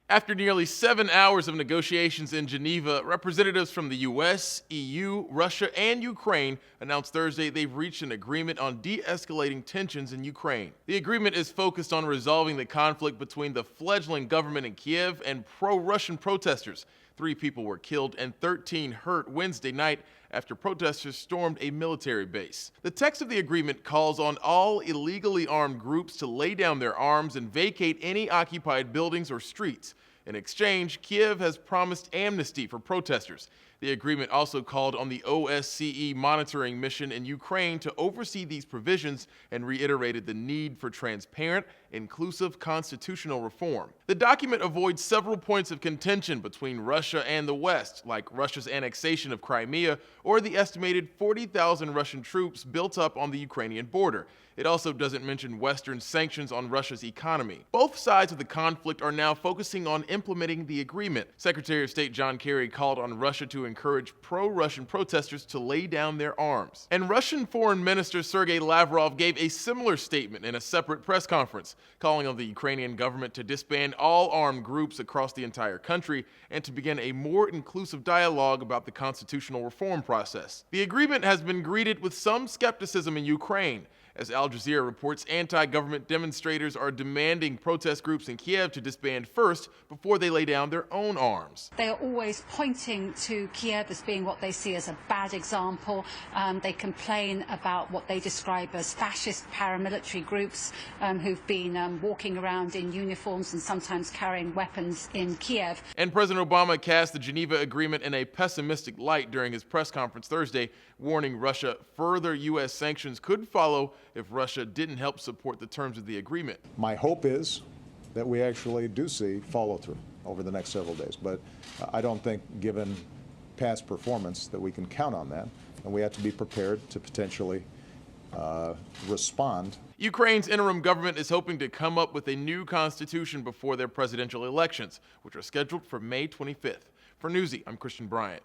After nearly 7 hours of negotiations in Geneva, representatives from the US, EU, Russia, and Ukraine announced Thursday they've reached an agreement on de-escalating tensions in Ukraine. The agreement is focused on resolving the conflict between the fledgling government in Kiev and pro-Russian protesters. 3 people were killed and 13 hurt Wednesday night after protesters stormed a military base. The text of the agreement calls on all illegally armed groups to lay down their arms and vacate any occupied buildings or streets. In exchange, Kiev has promised amnesty for protesters. The agreement also called on the OSCE monitoring mission in Ukraine to oversee these provisions and reiterated the need for transparent, inclusive constitutional reform. The document avoids several points of contention between Russia and the West, like Russia's annexation of Crimea or the estimated 40,000 Russian troops built up on the Ukrainian border. It also doesn't mention Western sanctions on Russia's economy. Both sides of the conflict are now focusing on implementing the agreement. Secretary of State John Kerry called on Russia to encourage pro-Russian protesters to lay down their arms. And Russian Foreign Minister Sergei Lavrov gave a similar statement in a separate press conference, calling on the Ukrainian government to disband all armed groups across the entire country and to begin a more inclusive dialogue about the constitutional reform process. The agreement has been greeted with some skepticism in Ukraine. As Al Jazeera reports, anti-government demonstrators are demanding protest groups in Kiev to disband first before they lay down their own arms. They are always pointing to Kiev as being what they see as a bad example. They complain about what they describe as fascist paramilitary groups who've been walking around in uniforms and sometimes carrying weapons in Kiev. And President Obama cast the Geneva Agreement in a pessimistic light during his press conference Thursday, warning Russia further U.S. sanctions could follow if Russia didn't help support the terms of the agreement. My hope is that we actually do see follow-through over the next several days, but I don't think, given past performance, that we can count on that, and we have to be prepared to potentially respond. Ukraine's interim government is hoping to come up with a new constitution before their presidential elections, which are scheduled for May 25th. For Newsy, I'm Christian Bryant.